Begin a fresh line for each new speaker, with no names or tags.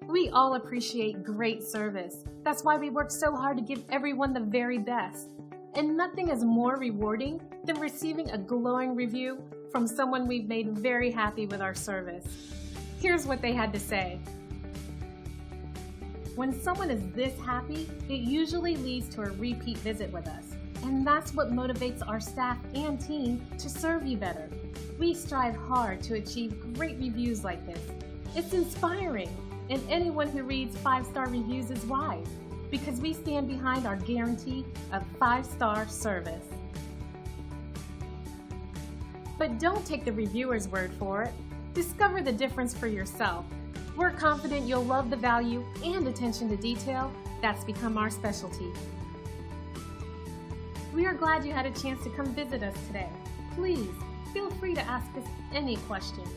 We all appreciate great service. That's why we work so hard to give everyone the very best. And nothing is more rewarding than receiving a glowing review from someone we've made very happy with our service. Here's what they had to say. When someone is this happy, it usually leads to a repeat visit with us. And that's what motivates our staff and team to serve you better. We strive hard to achieve great reviews like this. It's inspiring, and anyone who reads 5-star reviews is wise, because we stand behind our guarantee of 5-star service. But don't take the reviewer's word for it. Discover the difference for yourself. We're confident you'll love the value and attention to detail that's become our specialty. We are glad you had a chance to come visit us today. Please feel free to ask us any questions.